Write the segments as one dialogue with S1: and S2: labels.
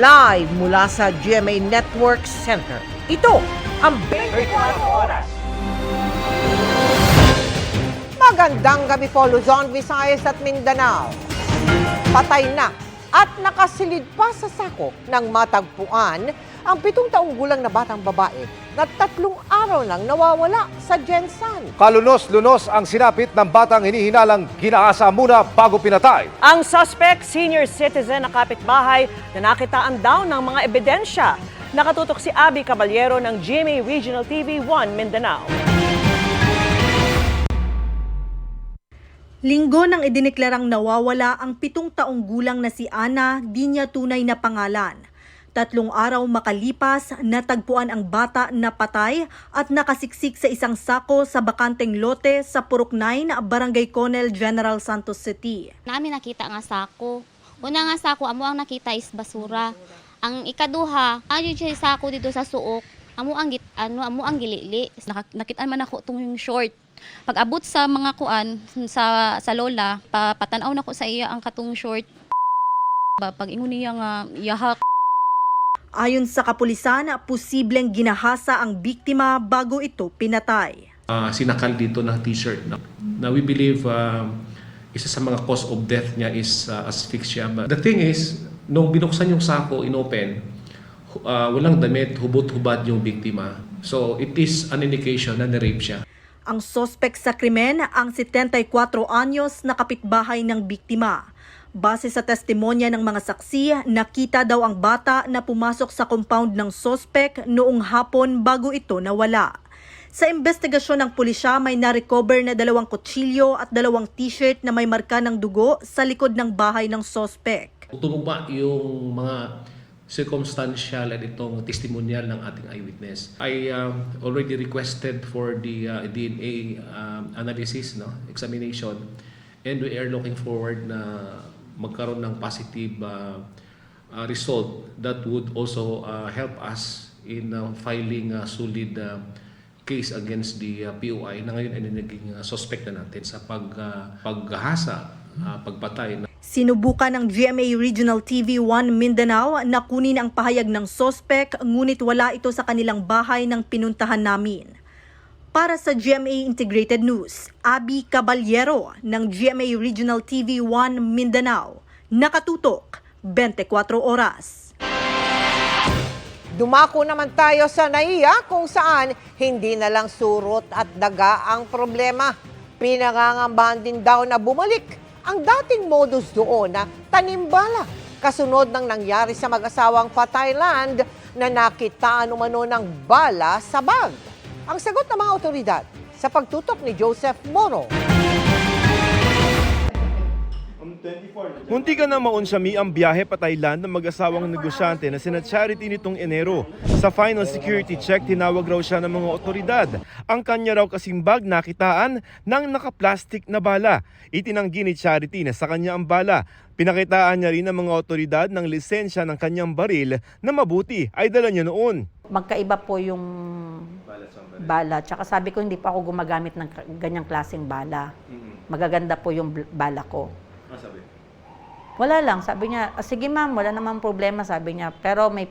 S1: Live mula sa GMA Network Center. Ito ang 24 Oras. Magandang gabi po, Luzon, Visayas at Mindanao. Patay na at nakasilid pa sa sako ng matagpuan ang 7 taong gulang na batang babae na 3 araw lang nawawala sa Jensan.
S2: Kalunos-lunos ang sinapit ng batang hinihinalang ginaasa muna bago pinatay.
S3: Ang suspect, senior citizen na kapitbahay na nakitaan daw ng mga ebidensya. Nakatutok si Abby Caballero ng GMA Regional TV 1 Mindanao.
S4: Linggo nang idineklarang nawawala ang 7 taong gulang na si Ana, di niya tunay na pangalan. 3 araw makalipas, natagpuan ang bata na patay at nakasiksik sa isang sako sa bakanteng lote sa Purok 9, Barangay Conel, General Santos City.
S5: Namin nakita nga sako. Una nga sako, amo ang nakita is basura. Ang ikaduha, ayun siya sako dito sa suok. Amo ang gilili.
S6: Nakitaan man ako itong yung short. Pag abot sa mga kuan sa lola, patanaw na ko sa iya ang katong short. Pag ingon niya nga yahak.
S4: Ayon sa kapulisan, posibleng ginahasa ang biktima bago ito pinatay.
S7: Sinakal dito ng t-shirt. Now we believe isa sa mga cause of death niya is asphyxia. But the thing is, nung binuksan yung sako, inopen, walang damit, hubot-hubad yung biktima. So it is an indication na na-rape siya.
S4: Ang sospek sa krimen ang 74 anyos na kapitbahay ng biktima. Base sa testimonya ng mga saksi, nakita daw ang bata na pumasok sa compound ng sospek noong hapon bago ito nawala. Sa investigasyon ng pulisya, may na-recover na 2 kutsilyo at 2 t-shirt na may marka ng dugo sa likod ng bahay ng sospek.
S7: Tumugma yung mga circumstantial at itong testimonial ng ating eyewitness. I already requested for the DNA analysis, examination, and we are looking forward na magkaroon ng positive result that would also help us in filing a solid case against the POI na ngayon ay naging suspect na natin sa paghahasa, pagpatay.
S4: Sinubukan ng GMA Regional TV 1 Mindanao na kunin ang pahayag ng sospek, ngunit wala ito sa kanilang bahay ng pinuntahan namin. Para sa GMA Integrated News, Abby Caballero ng GMA Regional TV 1 Mindanao. Nakatutok, 24 oras.
S1: Dumako naman tayo sa NAIA kung saan hindi na lang surot at daga ang problema. Pinangangambahan din daw na bumalik ang dating modus doon na tanimbala. Kasunod ng nangyari sa mag-asawang pa-Thailand na nakitaan umano ng bala sa bag. Ang sagot ng mga otoridad sa pagtutok ni Joseph Moro.
S8: Munti ka na maunsami ang biyahe pa Thailand ng mag-asawang negosyante na sina Charity nitong Enero. Sa final security check, tinawag raw siya ng mga otoridad. Ang kanya raw kasing bag nakitaan ng nakaplastik na bala. Itinanggi ni Charity na sa kanya ang bala. Pinakitaan niya rin ng mga otoridad ng lisensya ng kanyang baril na mabuti ay dala niya noon.
S9: Magkaiba po yung bala. Tsaka sabi ko hindi pa ako gumagamit ng ganyang klaseng bala. Magaganda po yung bala ko.
S8: Sabi?
S9: Wala lang. Sabi niya, sige ma'am, wala namang problema, sabi niya. Pero may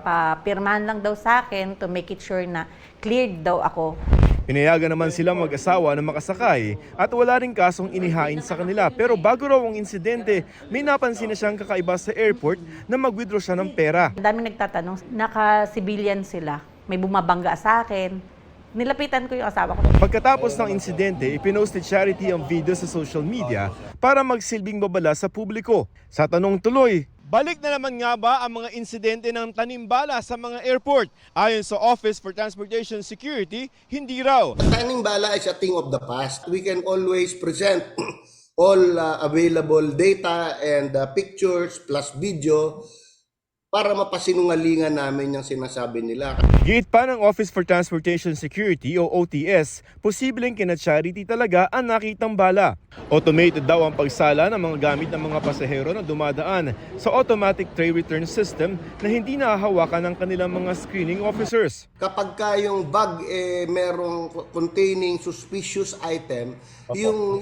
S9: papirmahan lang daw sa akin to make it sure na cleared daw ako.
S8: Pinayagan naman sila mag-asawa na makasakay at wala ring kasong inihain sa kanila. Pero bago raw ang insidente, may napansin na siyang kakaiba sa airport na mag-withdraw siya ng pera.
S9: Ang dami nagtatanong, naka-civilian sila. May bumabangga sa akin. Nilapitan ko yung asawa ko.
S8: Pagkatapos ng insidente, ipinost ni Charity ang video sa social media para magsilbing babala sa publiko. Sa tanong tuloy, balik na naman nga ba ang mga insidente ng tanimbala sa mga airport? Ayon sa Office for Transportation Security, hindi raw.
S10: Tanimbala is a thing of the past. We can always present all available data and pictures plus video para mapasinungalingan namin yung sinasabi nila.
S8: Giit pa ng Office for Transportation Security o OTS, posibleng kina Charity talaga ang nakitang bala. Automated daw ang pagsala ng mga gamit ng mga pasahero na dumadaan sa automatic tray return system na hindi nahahawakan ng kanilang mga screening officers.
S10: Kapag ka yung bag merong containing suspicious item, yung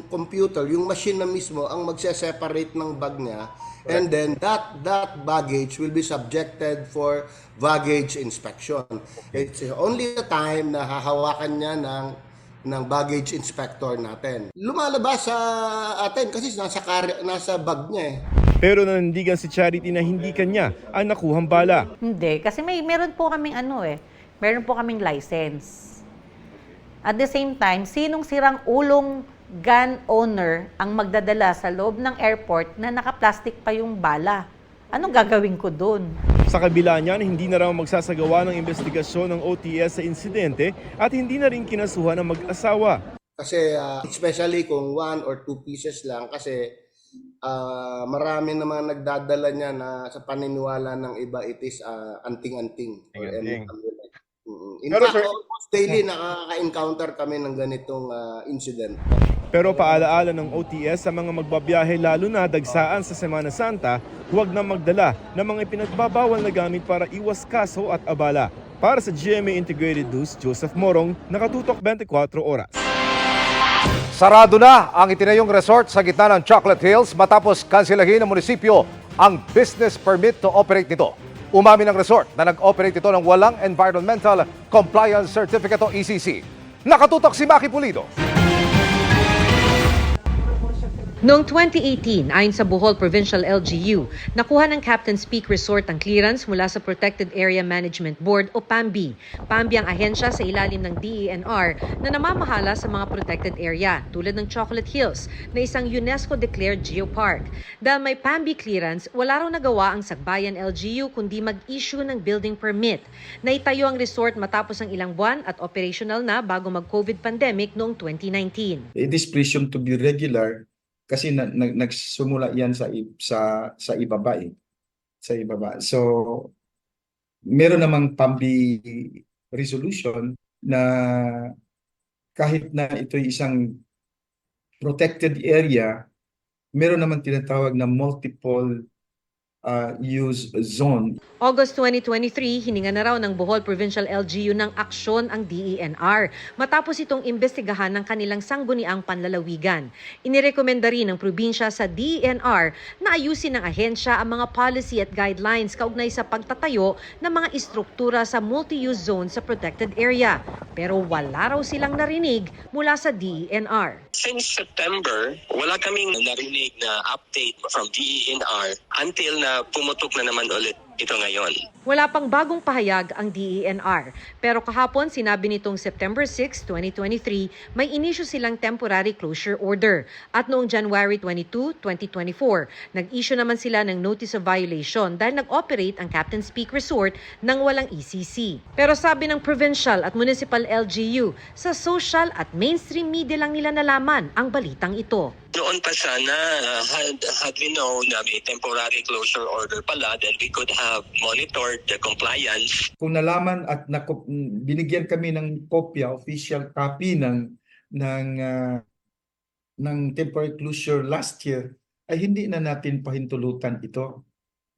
S10: computer, yung machine na mismo ang magse-separate ng bag niya And then that baggage will be subjected for baggage inspection. It's only the time na hahawakan niya ng baggage inspector natin. Lumalabas sa atin kasi nasa bag niya eh.
S8: Pero nanindigan si Charity na hindi kanya ang nakuhang bala.
S9: Hindi, kasi meron po kaming meron po kaming license. At the same time, sinong sirang ulong gun owner ang magdadala sa loob ng airport na naka-plastic pa yung bala? Anong gagawin ko doon?
S8: Sa kabila niyan, hindi na raw magsasagawa ng investigasyon ng OTS sa insidente at hindi na rin kinasuhan ng mag-asawa.
S10: Kasi especially kung 1 or 2 pieces lang kasi marami namang nagdadala niya na sa paniniwala ng iba it is anting-anting. In fact, almost daily nakaka-encounter kami ng ganitong incident.
S8: Pero paalaala ng OTS sa mga magbabiyahe lalo na dagsaan sa Semana Santa, huwag na magdala ng mga ipinagbabawal na gamit para iwas kaso at abala. Para sa GMA Integrated News, Joseph Morong, nakatutok 24 oras.
S2: Sarado na ang itinayong resort sa gitna ng Chocolate Hills matapos kansilahin ng munisipyo ang business permit to operate nito. Umamin ng resort na nag-operate ito ng walang Environmental Compliance Certificate o ECC. Nakatutok si Maki Pulido.
S11: Noong 2018, ayon sa Bohol Provincial LGU, nakuha ng Captain's Peak Resort ang clearance mula sa Protected Area Management Board o PAMB. PAMB ang ahensya sa ilalim ng DENR na namamahala sa mga protected area tulad ng Chocolate Hills na isang UNESCO-declared geopark. Dahil may PAMB clearance, wala raw nagawa ang Sagbayan LGU kundi mag-issue ng building permit. Naitayo ang resort matapos ang ilang buwan at operational na bago mag-COVID pandemic noong 2019.
S12: It is presumed to be regular kasi nagsumula yan sa ibaba sa ibaba. So meron namang PAMB resolution na kahit na ito isang protected area, meron naman tinatawag na multiple use zone.
S11: August 2023, hininga na raw ng Bohol Provincial LGU ng aksyon ang DENR matapos itong imbestigahan ng kanilang sangguniang panlalawigan. Inirekomenda rin ng probinsya sa DENR na ayusin ng ahensya ang mga policy at guidelines kaugnay sa pagtatayo ng mga istruktura sa multi-use zone sa protected area. Pero wala raw silang narinig mula sa DENR.
S13: Since September, wala kaming narinig na update from DENR until na pumutok na naman ulit ito ngayon.
S11: Wala pang bagong pahayag ang DENR. Pero kahapon sinabi nitong September 6, 2023, may inisyu silang temporary closure order. At noong January 22, 2024, nag-issue naman sila ng notice of violation dahil nag-operate ang Captain's Peak Resort nang walang ECC. Pero sabi ng provincial at municipal LGU, sa social at mainstream media lang nila nalaman ang balitang ito.
S13: Noon pa sana, had we known na may temporary closure order pala, then we could have monitored the compliance.
S12: Kung nalaman at binigyan kami ng kopya, official copy ng temporary closure last year, ay hindi na natin pahintulutan ito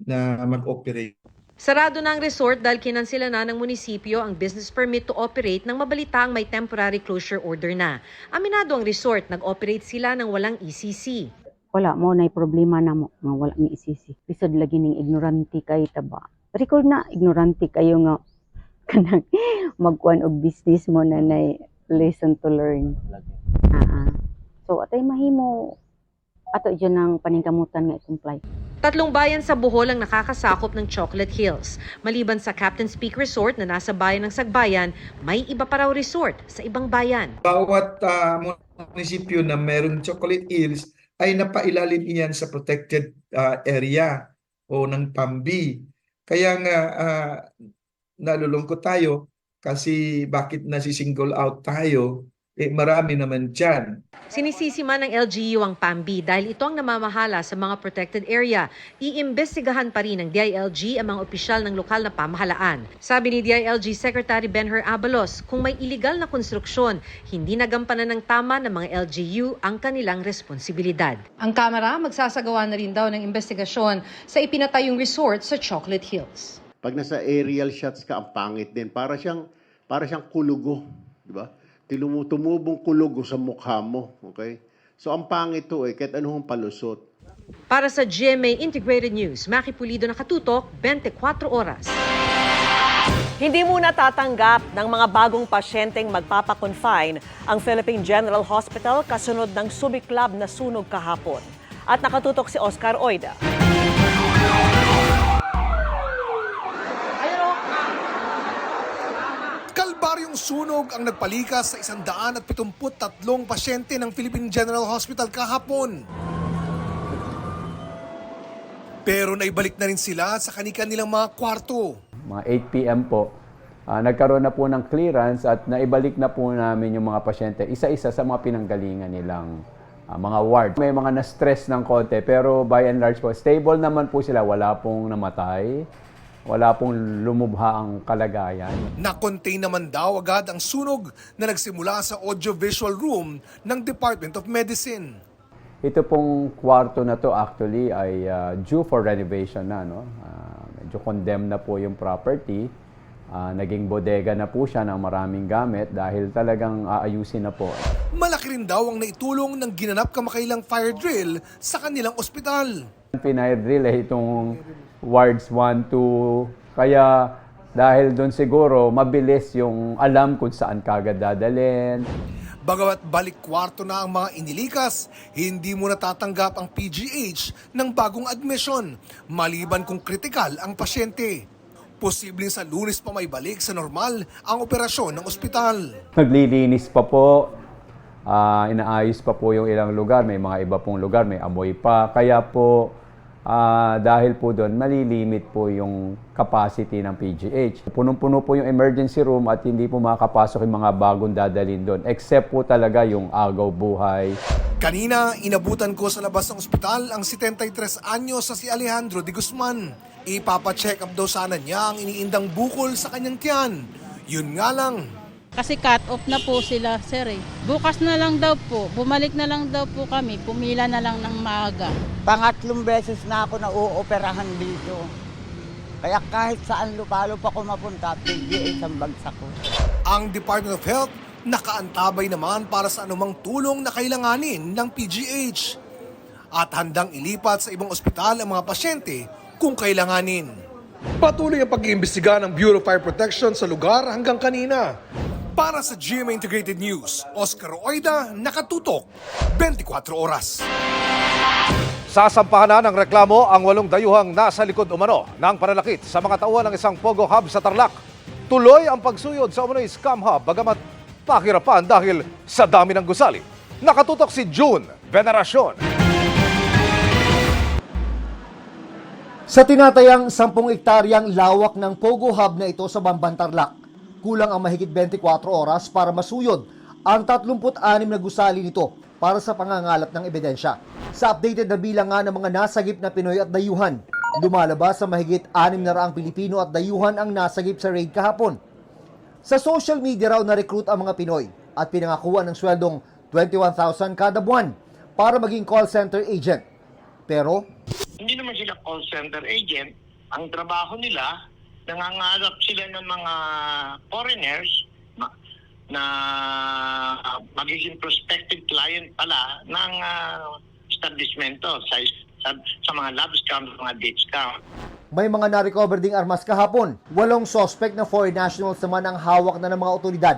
S12: na mag-operate.
S11: Sarado na ang resort dahil kinansela na ng munisipyo ang business permit to operate nang mabalitaang may temporary closure order na. Aminado ang resort, nag-operate sila ng walang ECC.
S14: Wala mo na problema na mo nga wala ni ECC. Bisod lagi ning ignorante kay taba. Record na ignorante kayo nga kanang magkuan og business mo na nay lesson to learn. So atay mahimo ato dyan ang paningkamutan nga i-comply.
S11: 3 bayan sa Bohol ang nakakasakop ng Chocolate Hills. Maliban sa Captain's Peak Resort na nasa bayan ng Sagbayan, may iba pa raw resort sa ibang bayan.
S12: Bawat munisipyo na mayroong Chocolate Hills ay napailalim iyan sa protected area o ng PAMB. Kaya nga nalulungkot tayo kasi bakit nasi-single out tayo? Marami naman dyan.
S11: Sinisisi man ng LGU ang PAMB dahil ito ang namamahala sa mga protected area. Iimbestigahan pa rin ng DILG ang mga opisyal ng lokal na pamahalaan. Sabi ni DILG Secretary Benher Abalos, kung may illegal na konstruksyon, hindi nagampanan ng tama ng mga LGU ang kanilang responsibilidad.
S15: Ang Kamara magsasagawa na rin daw ng investigasyon sa ipinatayong resort sa Chocolate Hills.
S16: Pag nasa aerial shots ka, ang pangit din. Para siyang kulugo, di ba? Tumubong kulugo sa mukha mo, okay? So ang pangit to kahit anong palusot.
S11: Para sa GMA Integrated News, Maki Pulido, nakatutok, 24 oras.
S3: Hindi muna tatanggap ng mga bagong pasyenteng magpapakonfine ang Philippine General Hospital kasunod ng sumiklab na sunog kahapon. At nakatutok si Oscar Oida.
S17: Kalbaryong sunog ang nagpalikas sa 173 pasyente ng Philippine General Hospital kahapon. Pero naibalik na rin sila sa kanilang mga kwarto.
S18: Mga 8 p.m. po, nagkaroon na po ng clearance at naibalik na po namin yung mga pasyente isa-isa sa mga pinanggalingan nilang mga ward. May mga na-stress ng konti pero by and large po, stable naman po sila. Wala pong namatay, wala pong lumubha ang kalagayan.
S17: Na-contain naman daw agad ang sunog na nagsimula sa audiovisual room ng Department of Medicine.
S18: Ito pong kwarto na to actually ay due for renovation na. No? Medyo condemned na po yung property. Naging bodega na po siya ng maraming gamit dahil talagang aayusin na po.
S17: Malaki rin daw ang naitulong ng ginanap kamakailang fire drill sa kanilang ospital.
S18: Pinay-drill itong wards 1, 2. Kaya dahil doon siguro mabilis yung alam kung saan kagad dadalhin.
S17: Bagamat balik kwarto na ang mga inilikas, hindi mo natatanggap ang PGH ng bagong admission, maliban kung kritikal ang pasyente. Posibleng sa Lunes pa may balik sa normal ang operasyon ng ospital.
S18: Naglilinis pa po, inaayos pa po yung ilang lugar, may mga iba pong lugar, may amoy pa. Kaya po, dahil po doon, malilimit po yung capacity ng PGH. Punong-puno po yung emergency room at hindi po makakapasok yung mga bagong dadalhin doon, except po talaga yung agaw buhay.
S17: Kanina, inabutan ko sa labas ng ospital ang 73 anyos sa si Alejandro de Guzman. Ipapa-check up daw sana niya ang iniindang bukol sa kanyang tiyan. Yun nga lang.
S19: Kasi cut off na po sila, sir eh. Bukas na lang daw po, bumalik na lang daw po kami, pumila na lang ng maaga.
S20: Pangatlong beses na ako nauoperahan dito. Kaya kahit saan lupalo pa ako mapunta, PGH ang bagsak ko.
S17: Ang Department of Health nakaantabay naman para sa anumang tulong na kailanganin ng PGH. At handang ilipat sa ibang ospital ang mga pasyente kung kailanganin. Patuloy ang pag-iimbestiga ng Bureau of Fire Protection sa lugar hanggang kanina. Para sa GMA Integrated News, Oscar Oida, nakatutok, 24 oras.
S2: Sasampahan na ng reklamo ang 8 dayuhang nasa likod umano ng pananakit sa mga tauhan ng isang Pogo Hub sa Tarlac. Tuloy ang pagsuyod sa umano'y scam hub bagamat pakirapan dahil sa dami ng gusali. Nakatutok si June Veneracion.
S21: Sa tinatayang 10 hektaryang lawak ng Pogo Hub na ito sa Bamban, Tarlac, kulang ang mahigit 24 oras para masuyod ang 36 na gusali nito para sa pangangalap ng ebidensya. Sa updated na bilang nga ng mga nasagip na Pinoy at dayuhan, lumalabas sa mahigit 600 Pilipino at dayuhan ang nasagip sa raid kahapon. Sa social media raw na-recruit ang mga Pinoy at pinangakuan ng sweldong 21,000 kada buwan para maging call center agent. Pero
S22: hindi naman sila call center agent. Ang trabaho nila, nangangarap sila ng mga foreigners na magiging prospective client pala ng establishmento sa mga lab scam, mga date scam.
S21: May mga na-recover ding armas kahapon. 8 suspect na foreign nationals naman ang hawak na ng mga otoridad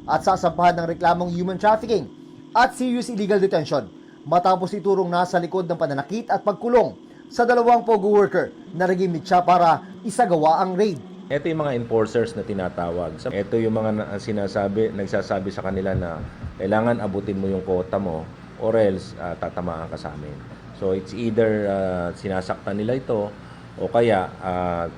S21: at sasampahan ng reklamong human trafficking at serious illegal detention matapos iturong nasa likod ng pananakit at pagkulong sa 2 Pogo worker na naging mitya para isagawa ang raid.
S23: Ito yung mga enforcers na tinatawag. Ito yung mga nagsasabi sa kanila na kailangan abutin mo yung quota mo or else tatamaan ka sa amin. So it's either sinasaktan nila ito o kaya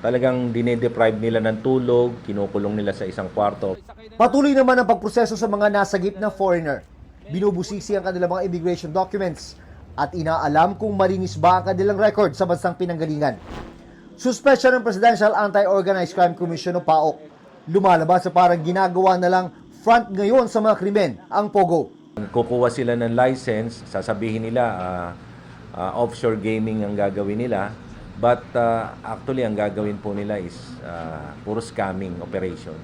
S23: talagang dinedeprive nila ng tulog, kinukulong nila sa isang kwarto.
S21: Patuloy naman ang pagproseso sa mga nasagip na foreigner. Binubusisi ang kanilang mga immigration documents at inaalam kung malinis ba ang kanilang record sa bansang pinanggalingan. Suspensya ng Presidential Anti-Organized Crime Commission o PAOK. Lumalabas sa parang ginagawa na lang front ngayon sa mga krimen ang Pogo.
S23: Kukuha sila ng license, sasabihin nila offshore gaming ang gagawin nila. But actually, ang gagawin po nila is puro scamming operations.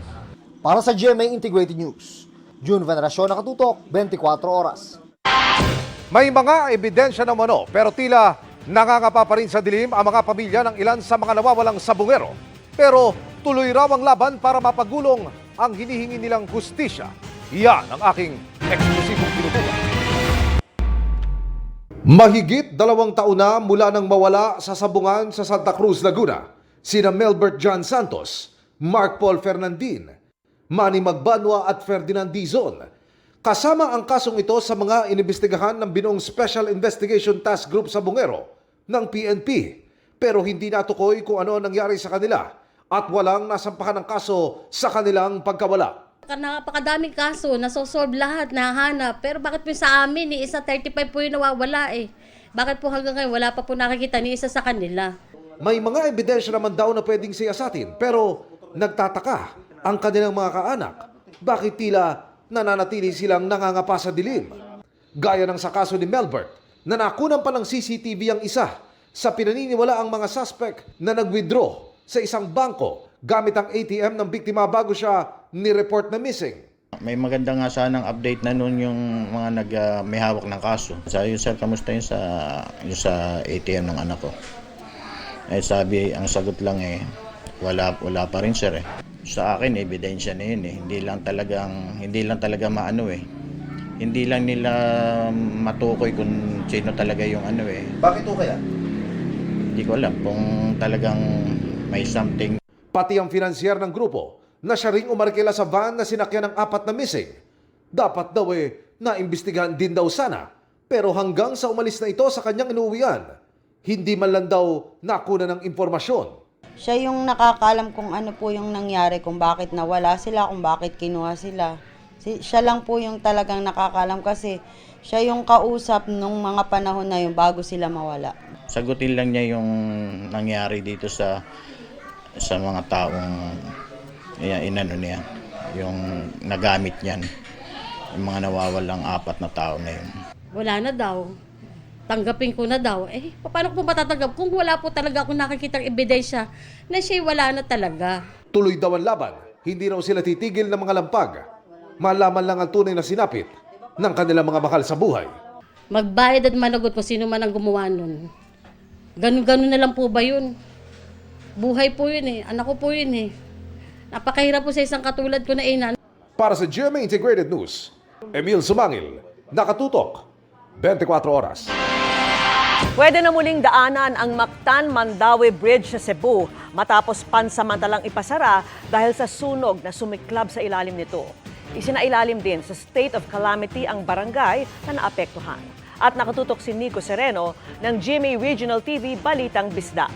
S21: Para sa GMA Integrated News, June Veneracion, nakatutok, 24 oras.
S2: May mga ebidensya naman pero tila Nangangapa pa rin sa dilim ang mga pamilya ng ilan sa mga nawawalang sabungero. Pero tuloy raw ang laban para mapagulong ang hinihingi nilang hustisya. Yan ang aking eksklusibong pinutulan. Mahigit 2 taon na mula nang mawala sa sabungan sa Santa Cruz, Laguna, sina Melbert John Santos, Mark Paul Fernandin, Manny Magbanwa at Ferdinand Dizon. Kasama ang kasong ito sa mga inimbestigahan ng Binoong Special Investigation Task Group sa Bungero ng PNP. Pero hindi natukoy kung ano nangyari sa kanila at walang nasampahan ng kaso sa kanilang pagkawala.
S5: Napakadaming kaso, nasosolve lahat, nahanap. Pero bakit po sa amin, ni isa 35 po yung nawawala eh. Bakit po hanggang ngayon wala pa po nakikita ni isa sa kanila?
S2: May mga ebidensya naman daw na pwedeng siyasatin pero nagtataka ang kanilang mga kaanak. Bakit tila nananatili silang nangangapa sa dilim? Gaya ng sa kaso ni Melbert na nakunan pa ng CCTV ang isa sa pinaniniwala ang mga suspect na nag-withdraw sa isang bangko gamit ang ATM ng biktima bago siya ni-report na missing.
S6: May maganda nga sanang update na noon yung mga may hawak ng kaso. Sabi, sir, kamusta yung sa ATM ng anak ko? Eh sabi, ang sagot lang wala pa rin sir eh. Sa akin, ebidensya na yun eh. Hindi lang talaga maano eh. Hindi lang nila matukoy kung sino talaga yung ano eh.
S2: Bakit o kaya?
S6: Hindi ko alam kung talagang may something.
S2: Pati ang financier ng grupo na siya ring umarkila sa van na sinakyan ng 4 na missing. Dapat daw naimbestigahan din daw sana. Pero hanggang sa umalis na ito sa kanyang inuwian, hindi man lang daw nakuna ng impormasyon.
S7: Siya yung nakakaalam kung ano po yung nangyari, kung bakit nawala sila, kung bakit kinuha sila. Siya lang po yung talagang nakakaalam kasi siya yung kausap nung mga panahon na yun bago sila mawala.
S6: Sagutin lang niya yung nangyari dito sa mga taong inano niya, yung nagamit niyan, yung mga nawawalang 4 na tao na yun.
S5: Wala na daw. Tanggapin ko na daw. Eh, paano ko matatanggap kung wala po talaga akong nakikitang ebidensya na siya wala na talaga?
S2: Tuloy daw ang laban. Hindi raw sila titigil ng mga lampag. Malaman lang ang tunay na sinapit ng kanilang mga mahal sa buhay.
S5: Magbayad at managot kung sino man ang gumawa nun. Ganun-ganun na lang po ba yun? Buhay po yun eh. Anak ko po yun eh. Napakahirap po sa isang katulad ko na ina.
S2: Para sa GMA Integrated News, Emil Sumangil, nakatutok, 24 oras.
S3: Pwede na muling daanan ang Mactan-Mandaue Bridge sa Cebu matapos pansamantalang ipasara dahil sa sunog na sumiklab sa ilalim nito. Isinailalim din sa state of calamity ang barangay na naapektuhan. At nakatutok si Nico Sereno ng GMA Regional TV Balitang Bisda.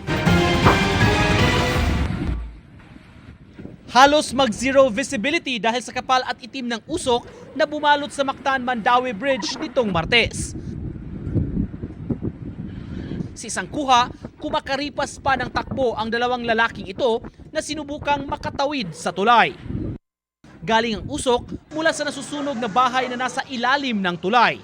S24: Halos mag-zero visibility dahil sa kapal at itim ng usok na bumalot sa Mactan-Mandaue Bridge nitong Martes. Sa isang kuha, kumakaripas pa ng takbo ang 2 lalaking ito na sinubukang makatawid sa tulay. Galing ang usok mula sa nasusunog na bahay na nasa ilalim ng tulay.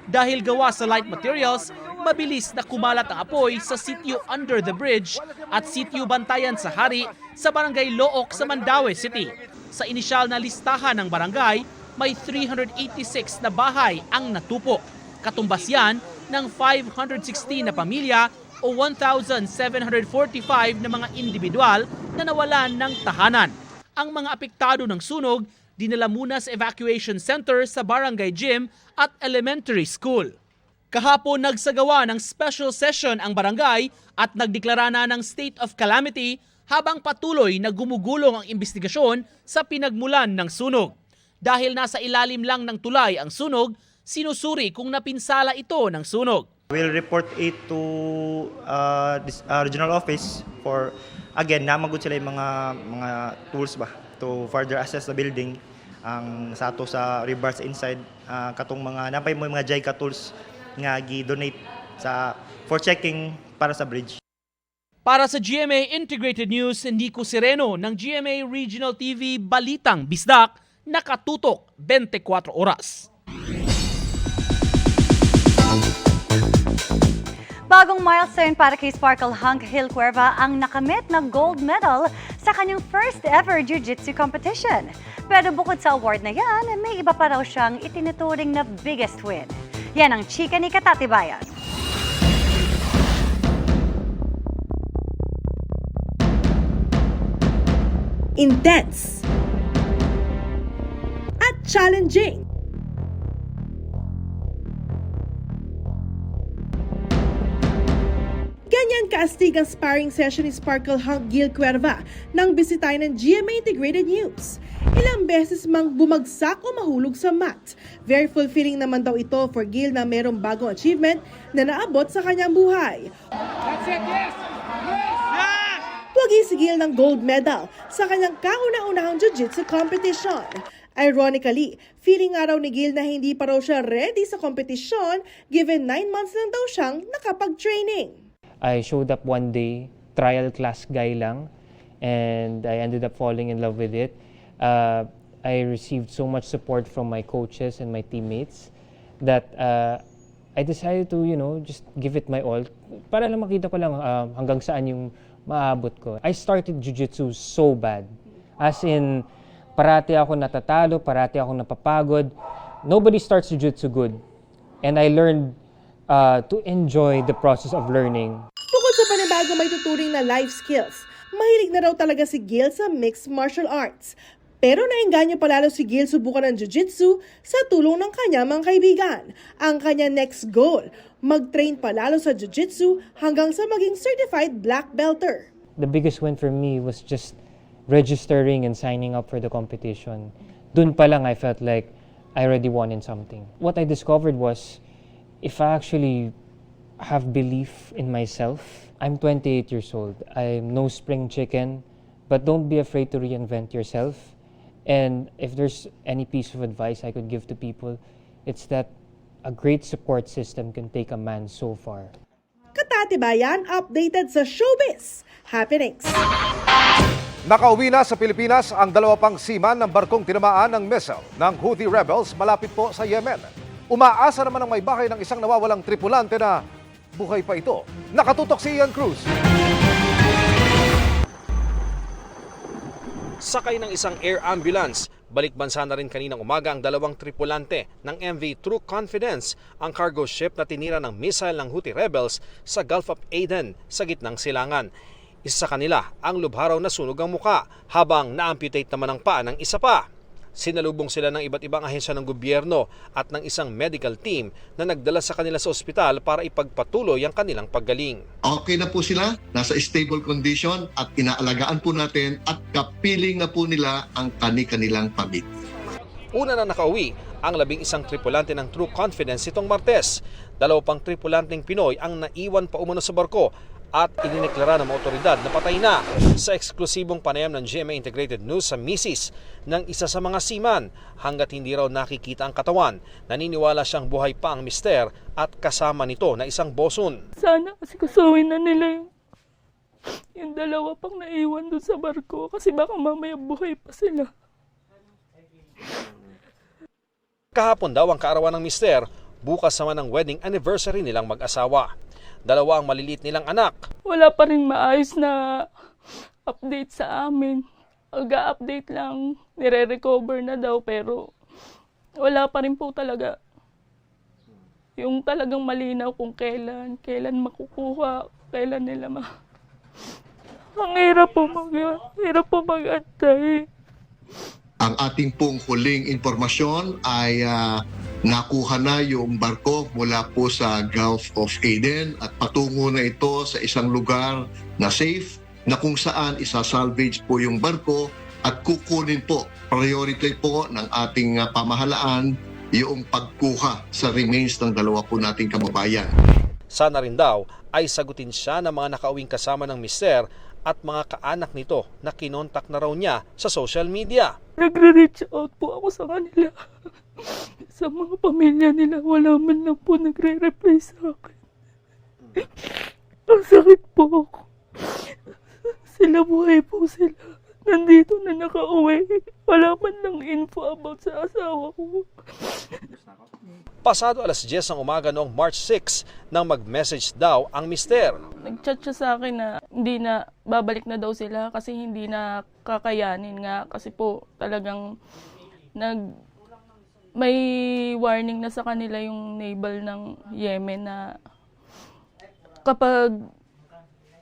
S24: Dahil gawa sa light materials, mabilis na kumalat ang apoy sa sitio under the bridge at sitio Bantayan sa Hari sa barangay Look sa Mandaue City. Sa inisyal na listahan ng barangay, may 386 na bahay ang natupo. Katumbas yan ng 516 na pamilya o 1,745 na mga individual na nawalan ng tahanan. Ang mga apektado ng sunog dinala muna sa evacuation center sa barangay gym at elementary school. Kahapon nagsagawa ng special session ang barangay at nagdeklara na ng state of calamity habang patuloy na gumugulong ang investigasyon sa pinagmulan ng sunog. Dahil nasa ilalim lang ng tulay ang sunog, sinusuri kung napinsala ito ng sunog.
S25: We'll report it to this regional office for, again, namagod sila yung mga tools ba to further assess the building. Ang sato sa rebars inside, katong napay mo yung mga JICA tools nga gi-donate for checking para sa bridge.
S24: Para sa GMA Integrated News, Nico Sereno ng GMA Regional TV Balitang Bisdak, nakatutok 24 oras.
S26: Bagong milestone para kay Sparkle Hunk Hill Cuerva ang nakamit ng gold medal sa kanyang first ever jiu-jitsu competition. Pero bukod sa award na yan, may iba pa raw siyang itinuturing na biggest win. Yan ang chika ni Katatibayan.
S1: Intense at challenging. Ganyan kaastig ang sparring session ni Sparkle Hunk Gil Cuerva nang bisitahin ng GMA Integrated News. Ilang beses mang bumagsak o mahulog sa mat. Very fulfilling naman daw ito for Gil na merong bagong achievement na naabot sa kanyang buhay.
S4: That's it, yes!
S1: Wagi si Gil ng gold medal sa kanyang kauna-unahang jiu-jitsu competition. Ironically, feeling nga raw ni Gil na hindi pa raw siya ready sa kompetisyon given 9 months lang daw siyang nakapag-training.
S8: I showed up one day, trial class guy lang, and I ended up falling in love with it. I received so much support from my coaches and my teammates that I decided to, just give it my all para lang makita ko lang hanggang saan yung maabot ko. I started jiu-jitsu so bad. As in, parati ako natatalo, parati ako napapagod. Nobody starts jiu-jitsu good. And I learned to enjoy the process of learning.
S1: Bukod sa panibago may tuturing na life skills, mahilig na raw talaga si Gil sa mixed martial arts. Pero nainganyo palalo si Gil subukan ng jiu-jitsu sa tulong ng kanyang mga kaibigan. Ang kanyang next goal, mag-train palalo sa jiu-jitsu hanggang sa maging certified black belter.
S8: The biggest win for me was just registering and signing up for the competition. Dun pa lang I felt like I already won in something. What I discovered was, if I actually have belief in myself, I'm 28 years old. I'm no spring chicken, but don't be afraid to reinvent yourself. And if there's any piece of advice I could give to people, it's that a great support system can take a man so far.
S1: Katatibayan updated sa showbiz happenings.
S2: Nakauwi na sa Pilipinas ang 2 pang seaman ng barkong tinamaan ng missile ng Houthi rebels malapit po sa Yemen. Umaasa naman ang may bahay ng isang nawawalang tripulante na buhay pa ito. Nakatutok si Ian Cruz.
S9: Sakay ng isang air ambulance, balikbansa na rin kaninang umaga ang 2 tripulante ng MV True Confidence, ang cargo ship na tinira ng missile ng Houthi rebels sa Gulf of Aden sa gitnang silangan. Isa sa kanila ang lubharaw na sunog ang muka habang na-amputate naman ang paa ng isa pa. Sinalubong sila ng iba't ibang ahensya ng gobyerno at ng isang medical team na nagdala sa kanila sa ospital para ipagpatuloy ang kanilang paggaling.
S10: Okay na po sila, nasa stable condition at inaalagaan po natin at kapiling na po nila ang kanilang pamilya.
S9: Una na nakauwi ang 11 tripulante ng True Confidence itong Martes. 2 pang tripulanteng Pinoy ang naiwan pa umano sa barko at inineklara ng mga otoridad na patay na. Sa eksklusibong panayam ng GMA Integrated News sa misis ng isa sa mga seaman, hanggat hindi raw nakikita ang katawan, naniniwala siyang buhay pa ang mister at kasama nito na isang bosun.
S13: Sana kasi kusuhin na nila yung 2 pang naiwan doon sa barko kasi baka mamaya buhay pa sila.
S9: Kahapon daw ang kaarawan ng mister, bukas naman ang wedding anniversary nilang mag-asawa. 2 ang maliliit nilang anak.
S13: Wala pa rin maayos na update sa amin. Mag-update lang, nire-recover na daw pero wala pa rin po talaga. Yung talagang malinaw kung kailan makukuha, kailan nila Ang hirap po mag-antay.
S10: Ang ating pong huling impormasyon ay nakuha na yung barko mula po sa Gulf of Aden at patungo na ito sa isang lugar na safe na kung saan isasalvage po yung barko at kukunin po, priority po ng ating pamahalaan yung pagkuha sa remains ng 2 po nating kababayan.
S9: Sana rin daw ay sagutin siya ng mga nakauwing kasama ng mister at mga kaanak nito na kinontak na raw niya sa social media.
S13: Nagre-reach out po ako sa kanila. Sa mga pamilya nila, wala man lang po nagre-reply sa akin. Ang sakit po ako. Sila buhay po sila. Nandito na nakauwi. Wala man lang info about sa asawa ko.
S9: Pasado 10:00 ng umaga noong March 6 nang mag-message daw ang mister.
S13: Nag-chat siya sa akin na hindi na babalik na daw sila kasi hindi na kakayanin nga kasi po talagang may warning na sa kanila yung naval ng Yemen na kapag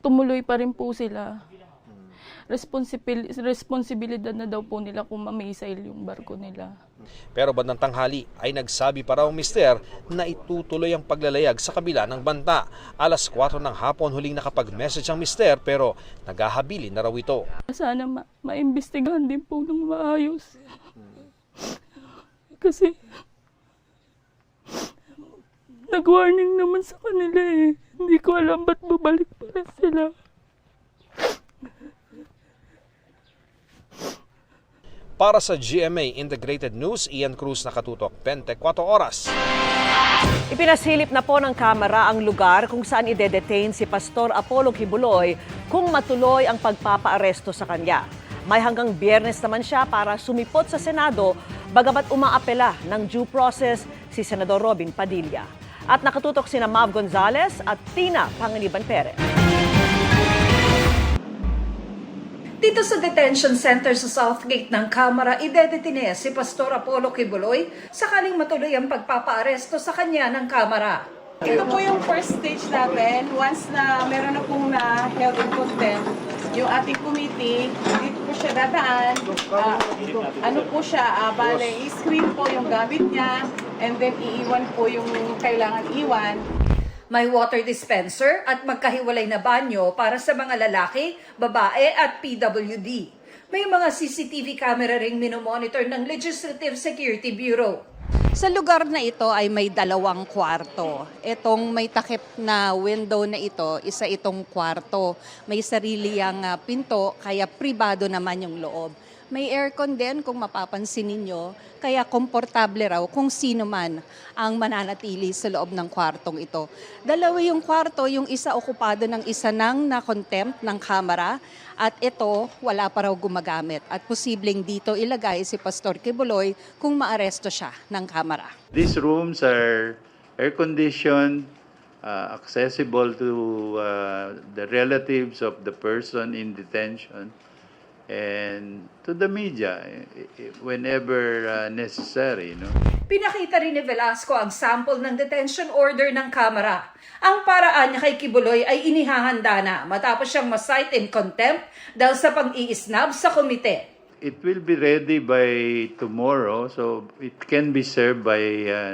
S13: tumuloy pa rin po sila, responsibilidad na daw po nila kung mamisail yung barko nila.
S9: Pero bandang tanghali ay nagsabi pa raw ang mister na itutuloy ang paglalayag sa kabila ng banta. Alas 4 ng hapon huling nakapag-message ang mister pero naghahabilin na raw ito.
S13: Sana maimbestigahan din po ng maayos. Kasi nag-warning naman sa kanila eh. Hindi ko alam ba't babalik pa rin sila.
S9: Para sa GMA Integrated News, Ian Cruz, nakatutok 24 oras.
S3: Ipinasilip na po ng kamera ang lugar kung saan ide-detain si Pastor Apollo Kibuloy kung matuloy ang pagpapaaresto sa kanya. May hanggang Biyernes naman siya para sumipot sa Senado bagamat umaapela ng due process si Senador Robin Padilla. At nakatutok sina Mav Gonzales at Tina Panganiban Perez.
S4: Dito sa detention center sa Southgate ng Kamara, idedetine si Pastor Apollo Kibuloy sakaling matuloy ang pagpapaaresto sa kanya ng Kamara.
S11: Ito po yung first stage natin. Once na meron na pong na-held in contempt, yung ating committee, dito po siya dadaan. Bale, i-screen po yung gamit niya and then iiwan po yung kailangan iwan.
S4: May water dispenser at magkahiwalay na banyo para sa mga lalaki, babae at PWD. May mga CCTV camera ring minomonitor ng Legislative Security Bureau.
S12: Sa lugar na ito ay may 2 kwarto. Itong may takip na window na ito, isa itong kwarto. May sarili yang pinto, kaya pribado naman yung loob. May aircon din kung mapapansin ninyo, kaya komportable raw kung sino man ang mananatili sa loob ng kwartong ito. 2 yung kwarto, yung isa okupado ng isa ng na-contempt ng Kamara at ito wala pa raw gumagamit at posibleng dito ilagay si Pastor Kibuloy kung maaresto siya ng Kamara.
S14: These rooms are air-conditioned, accessible to the relatives of the person in detention, and to the media whenever necessary.
S4: Pinakita rin ni Velasco ang sample ng detention order ng Kamara. Ang paraan niya kay Kibuloy ay inihahanda na matapos siyang ma-cite in contempt dahil sa pang-iisnab sa komite.
S14: It will be ready by tomorrow, so it can be served by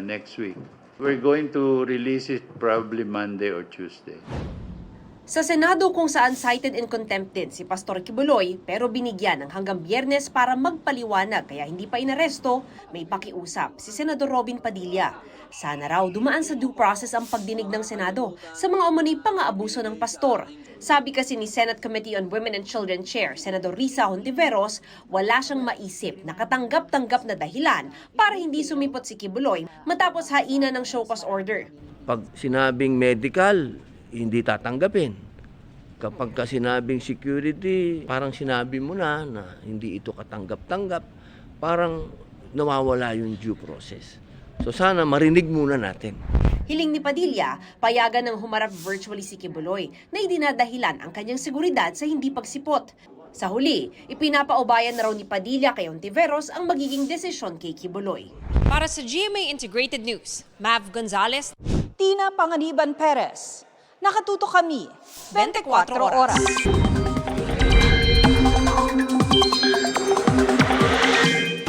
S14: next week. We're going to release it probably Monday or Tuesday.
S15: Sa Senado kung saan cited in contempt din si Pastor Kibuloy pero binigyan ng hanggang Biyernes para magpaliwanag kaya hindi pa inaresto, may pakiusap si Senador Robin Padilla. Sana raw dumaan sa due process ang pagdinig ng Senado sa mga umano'y pang-aabuso ng pastor. Sabi kasi ni Senate Committee on Women and Children Chair Senador Risa Hontiveros, wala siyang maisip na katanggap-tanggap na dahilan para hindi sumipot si Kibuloy matapos haina ng show cause order.
S16: Pag sinabing medical, hindi tatanggapin. Kapag ka sinabing security, parang sinabi mo na hindi ito katanggap-tanggap, parang nawawala yung due process. So sana marinig muna natin.
S15: Hiling ni Padilla, payagan ng humarap virtually si Kibuloy na idinadahilan ang kanyang seguridad sa hindi pagsipot. Sa huli, ipinapaubayan na raw ni Padilla kay Hontiveros ang magiging desisyon kay Kibuloy.
S27: Para sa GMA Integrated News, Mav Gonzales,
S4: Tina Panganiban Perez. Nakatuto kami 24 oras.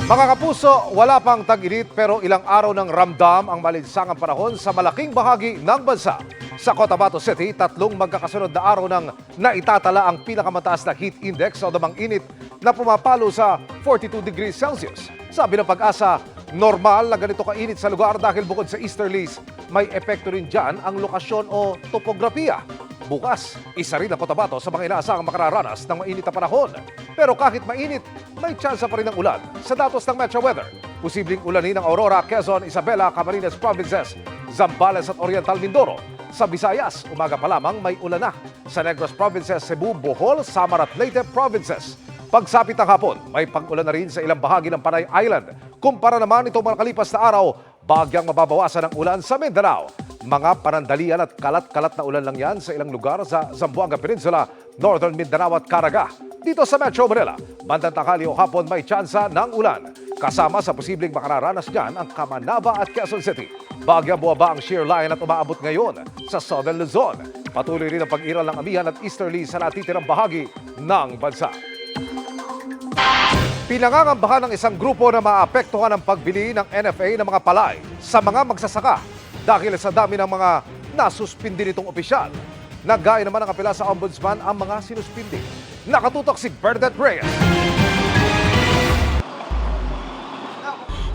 S2: Mga kapuso, wala pang tag-init pero ilang araw ng ramdam ang malinsangang panahon sa malaking bahagi ng bansa. Sa Cotabato City, 3 magkakasunod na araw ng naitatala ang pinakamataas na heat index o damang init na pumapalo sa 42 degrees Celsius. Sabi ng Pag-asa, normal na ganito kainit sa lugar dahil bukod sa easterlies, may epekto rin dyan ang lokasyon o topografiya. Bukas, isa rin ang Cotabato sa mga inaasahang makararanas ng mainit na panahon. Pero kahit mainit, may tsansa pa rin ng ulan. Sa datos ng Metro Weather, posibleng ulanin ng Aurora, Quezon, Isabela, Camarines Provinces, Zambales at Oriental Mindoro. Sa Visayas, umaga pa lamang may ulan na. Sa Negros Provinces, Cebu, Bohol, Samar at Leyte Provinces. Pagsapit ng hapon, may pag-ulan na rin sa ilang bahagi ng Panay Island. Kumpara naman itong mga nakalipas na araw, bagyang mababawasan ng ulan sa Mindanao. Mga panandalian at kalat-kalat na ulan lang yan sa ilang lugar sa Zamboanga Peninsula, Northern Mindanao at Caraga. Dito sa Metro Manila, bandang tanghali o hapon may tsansa ng ulan. Kasama sa posibleng makararanas dyan ang Camanaba at Quezon City. Bagyang bumaba ang shear line at umaabot ngayon sa Southern Luzon. Patuloy rin ang pag-iral ng amihan at easterly sa natitirang bahagi ng bansa. Pinangangambahan ng isang grupo na maapektuhan ang pagbili ng NFA ng mga palay sa mga magsasaka dahil sa dami ng mga nasuspindi nitong opisyal. Naggaya naman ng apela sa ombudsman ang mga sinuspindi. Nakatutok si Bernadette Reyes.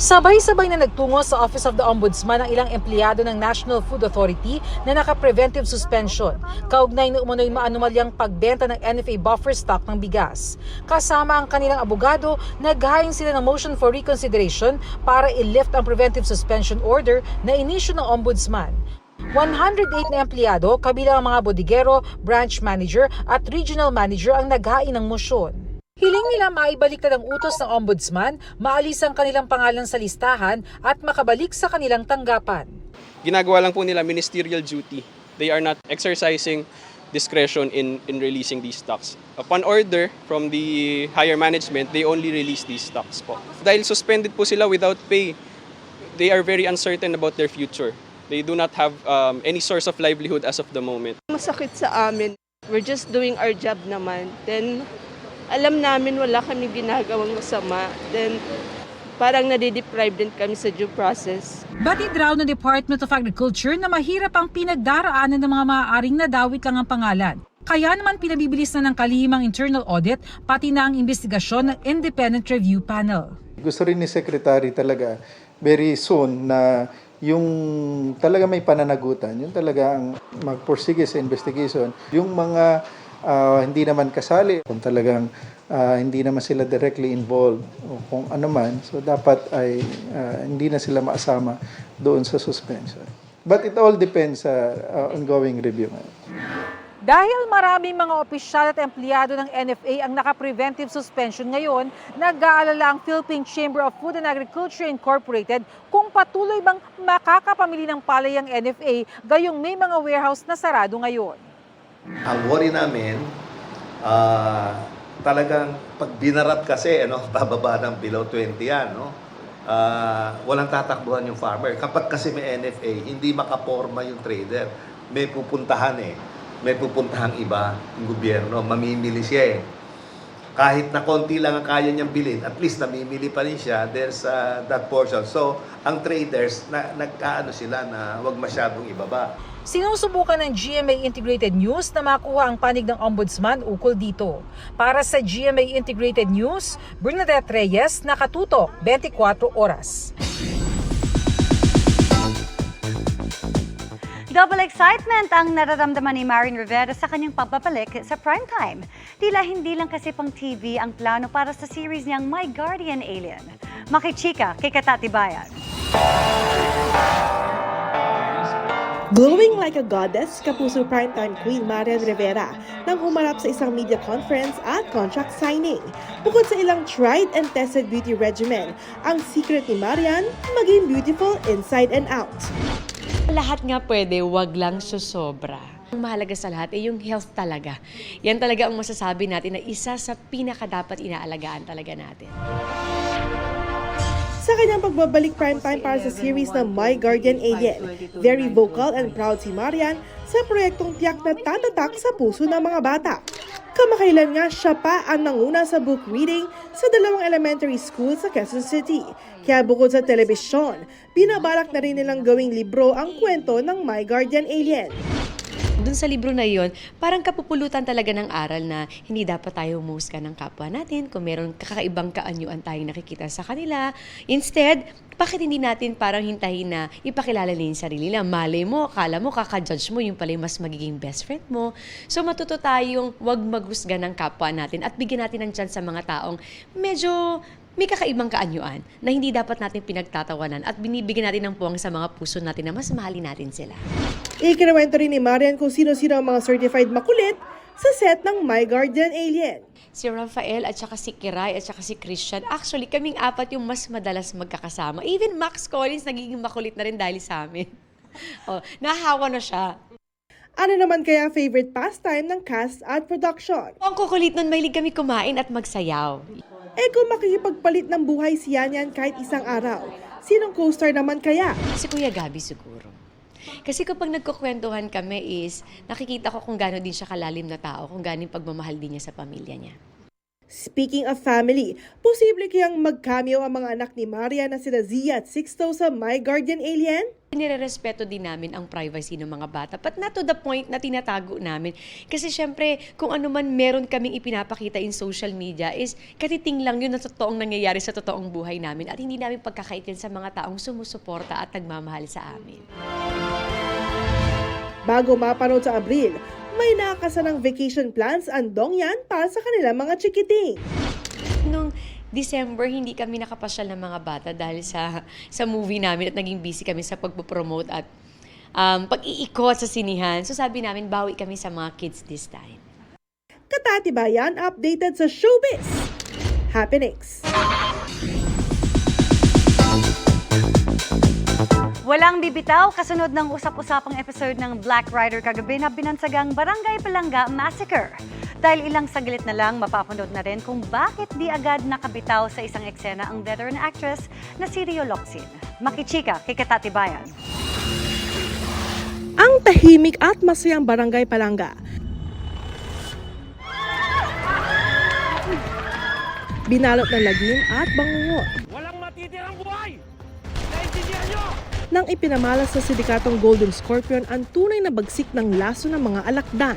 S17: Sabay-sabay na nagtungo sa Office of the Ombudsman ang ilang empleyado ng National Food Authority na naka-preventive suspension, kaugnay na umano'y maanumalyang pagbenta ng NFA buffer stock ng bigas. Kasama ang kanilang abogado, naghain sila ng motion for reconsideration para i-lift ang preventive suspension order na inisyu ng Ombudsman. 108 na empleyado, kabilang ang mga bodigero, branch manager at regional manager ang naghain ng motion. Hiling nila maibaliktad ang utos ng Ombudsman, maalis ang kanilang pangalan sa listahan at makabalik sa kanilang tanggapan.
S18: Ginagawa lang po nila ministerial duty. They are not exercising discretion in releasing these stocks. Upon order from the higher management, they only release these stocks po. Dahil suspended po sila without pay, they are very uncertain about their future. They do not have any source of livelihood as of the moment.
S19: Masakit sa amin. We're just doing our job naman. Then, alam namin wala kami ginagawang masama. Then, parang nadideprive din kami sa due process.
S17: Batid raw ng Department of Agriculture na mahirap ang pinagdaraanan ng mga maaaring nadawit lang ang pangalan. Kaya naman pinabibilis na ng kalihimang internal audit, pati na ang investigasyon ng Independent Review Panel.
S20: Gusto rin ni Secretary talaga very soon na yung talaga may pananagutan, yung talaga ang magpursige sa investigation, yung mga hindi naman kasali, kung talagang hindi naman sila directly involved o kung ano man, so dapat ay hindi na sila maasama doon sa suspension. But it all depends sa ongoing review.
S17: Dahil maraming mga opisyal at empleyado ng NFA ang naka-preventive suspension ngayon, nag-aalala ang Philippine Chamber of Food and Agriculture Incorporated kung patuloy bang makakapamili ng palay ang NFA gayong may mga warehouse na sarado ngayon.
S21: Ang worry namin, talagang pag binarat kasi, bababa ng below 20 yan, walang tatakbuhan yung farmer. Kapag kasi may NFA, hindi makaporma yung trader. May pupuntahan may pupuntahang iba, yung gobyerno, mamimili siya Kahit na konti lang ang kaya niyang bilhin, at least namimili pa rin siya, there's that portion. So, ang traders, nagkaano sila na wag masyadong ibaba.
S17: Sinusubukan ng GMA Integrated News na makuha ang panig ng Ombudsman ukol dito. Para sa GMA Integrated News, Bernadette Reyes, nakatutok 24 oras.
S26: Double excitement ang nararamdaman ni Marian Rivera sa kanyang pagbabalik sa primetime. Tila hindi lang kasi pang TV ang plano para sa series niyang My Guardian Alien. Makichika kay Katati Bayan.
S1: Glowing like a goddess, kapuso primetime queen Marian Rivera nang humarap sa isang media conference at contract signing. Bukod sa ilang tried and tested beauty regimen, ang secret ni Marian, maging beautiful inside and out.
S22: Lahat nga pwede, wag lang susobra. Ang mahalaga sa lahat ay yung health talaga. Yan talaga ang masasabi natin na isa sa pinakadapat inaalagaan talaga natin.
S1: Sa kanyang pagbabalik primetime para sa series na My Guardian Alien, very vocal and proud si Marian sa proyektong tiyak na tatatak sa puso ng mga bata. Kamakailan nga siya pa ang nanguna sa book reading sa 2 elementary school sa Quezon City. Kaya bukod sa telebisyon, binabalak na rin nilang gawing libro ang kwento ng My Guardian Alien.
S22: Doon sa libro na yon, parang kapupulutan talaga ng aral na hindi dapat tayo humusga ng kapwa natin kung meron kakaibang kaanyuan tayong nakikita sa kanila. Instead, bakit hindi natin parang hintahin na ipakilala nila yung sarili nila? Malay mo, akala mo, kakajudge mo, yung pala yung mas magiging best friend mo. So matuto tayong wag maghusga ng kapwa natin at bigyan natin ng chance sa mga taong medyo may kakaibang kaanyuan na hindi dapat natin pinagtatawanan at binibigyan natin ng puwang sa mga puso natin na mas mahalin natin sila.
S1: Ikinuwento rin ni Marian kung sino-sino ang mga certified makulit sa set ng My Guardian Alien.
S22: Si Rafael at saka si Kiray at saka si Christian, actually kaming 4 yung mas madalas magkakasama. Even Max Collins nagiging makulit na rin dahil sa amin. Nahahawa na siya.
S1: Ano naman kaya favorite pastime ng cast at production?
S22: Ang kukulit nun, mahilig kami kumain at magsayaw.
S1: Kung makikipagpalit ng buhay si Yan kahit isang araw, sinong co-star naman kaya?
S22: Si Kuya Gabi siguro. Kasi kapag nagkukwentuhan kami is, nakikita ko kung gaano din siya kalalim na tao, kung gaano yung pagmamahal din niya sa pamilya niya.
S1: Speaking of family, posible kayang mag-cameo ang mga anak ni Maria na sina Zia at Sixto sa My Guardian Alien?
S22: Nirerespeto din namin ang privacy ng mga bata, but not to the point na tinatago namin. Kasi syempre, kung ano man meron kaming ipinapakita in social media is katiting lang yun na totoong nangyayari sa totoong buhay namin at hindi namin pagkakait yan sa mga taong sumusuporta at nagmamahal sa amin.
S1: Bago mapanood sa Abril, may nakasanang vacation plans ang Dongyan para sa kanilang mga chikiting.
S22: Nung December, hindi kami nakapasyal ng mga bata dahil sa movie namin at naging busy kami sa pagpopromote at pag-iikot sa sinihan. So sabi namin, bawi kami sa mga kids this time.
S1: Katatibayan updated sa showbiz. Happenings.
S26: Walang bibitaw kasunod ng usap-usapang episode ng Black Rider kagabi na binansagang Barangay Palanga Massacre. Dahil ilang saglit na lang, mapapanood na rin kung bakit di agad nakabitaw sa isang eksena ang veteran actress na si Rio Locsin. Makichika kay Katatibayan.
S1: Ang tahimik at masayang Barangay Palanga. Binalot ng lagim at bangungot.
S5: Walang matitirang buhay! Naintindihan nyo!
S1: Nang ipinamalas sa sindikatong Golden Scorpion ang tunay na bagsik ng laso ng mga alakdan.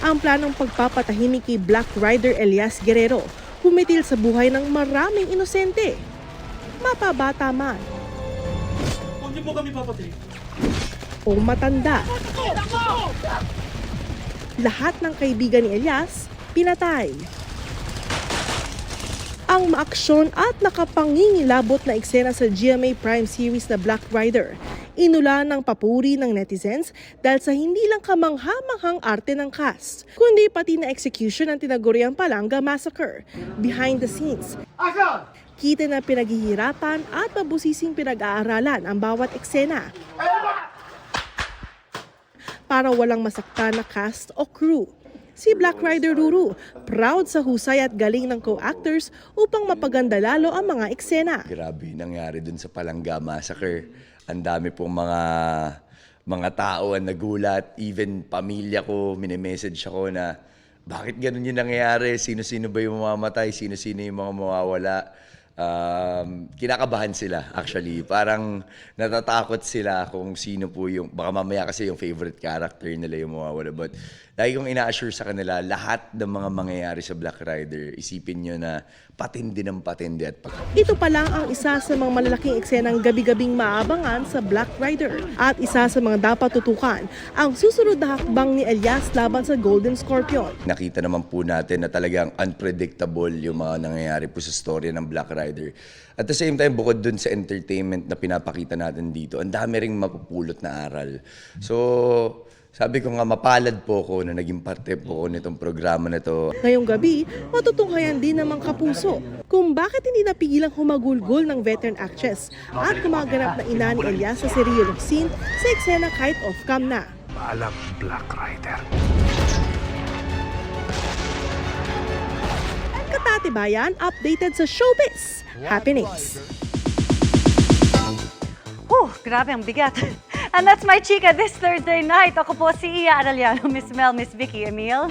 S1: Ang planong pagpapatahimik kay Black Rider Elias Guerrero pumitil sa buhay ng maraming inosente. Mapabata man.
S5: Huwag niyo po kami papatay.
S1: O matanda. Lahat ng kaibigan ni Elias, pinatay. Ang maaksyon at nakapangingilabot na eksena sa GMA Prime series na Black Rider, inula ng papuri ng netizens dahil sa hindi lang kamangha-manghang arte ng cast, kundi pati na execution ng tinaguriang Palanga Massacre. Behind the scenes, kita na pinaghihirapan at mabusising pinag-aaralan ang bawat eksena para walang masaktan na cast o crew. Si Black Rider Ruru, proud sa husay at galing ng co-actors upang mapaganda lalo ang mga eksena.
S6: Grabe nangyari dun sa Palanga Massacre. Ang dami pong mga tao ang nagulat. Even pamilya ko, mini-message ako na bakit ganun yung nangyayari? Sino-sino ba yung mamamatay? Sino-sino yung mga mawawala? Kinakabahan sila actually. Parang natatakot sila kung sino po yung, baka mamaya kasi yung favorite character nila yung mawawala. But lagi kong ina-assure sa kanila, lahat ng mga mangyayari sa Black Rider, isipin nyo na patindi ng patindi at
S1: Ito pa lang ang isa sa mga malalaking eksenang gabi-gabing maabangan sa Black Rider. At isa sa mga dapat tutukan, ang susunod na hakbang ni Elias laban sa Golden Scorpion.
S6: Nakita naman po natin na talagang unpredictable yung mga nangyayari po sa story ng Black Rider. At the same time, bukod dun sa entertainment na pinapakita natin dito, ang dami ring mapupulot na aral. So, sabi ko nga, mapalad po ko na naging parte po ko nitong programa na to.
S1: Ngayong gabi, matutunghayan din ng mga kapuso kung bakit hindi napigilang humagulgol ng veteran actress at kumaganap na ina ni Elias sa si Rio Locsin sa eksena kahit off-cam na.
S5: Paalam, Black Rider.
S1: Katatibayan, updated sa showbiz. Happenings.
S26: Grabe ang bigat. And that's my chika this Thursday night. Ako po si Iya Arellano, Miss Mel, Miss Vicky, Emil.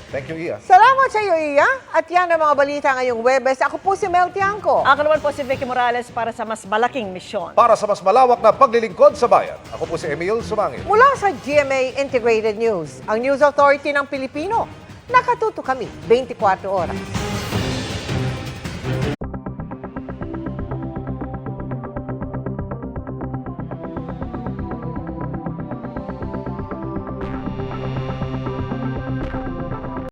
S2: Thank you, Iya.
S7: Salamat sa iyo, Iya. At yan ang mga balita ngayong Webes. Ako po si Mel Tiangco.
S3: Ako naman po si Vicky Morales para sa mas malaking misyon.
S2: Para sa mas malawak na paglilingkod sa bayan, ako po si Emil Sumangil.
S7: Mula sa GMA Integrated News, ang News Authority ng Pilipino. Nakatuto kami 24 oras.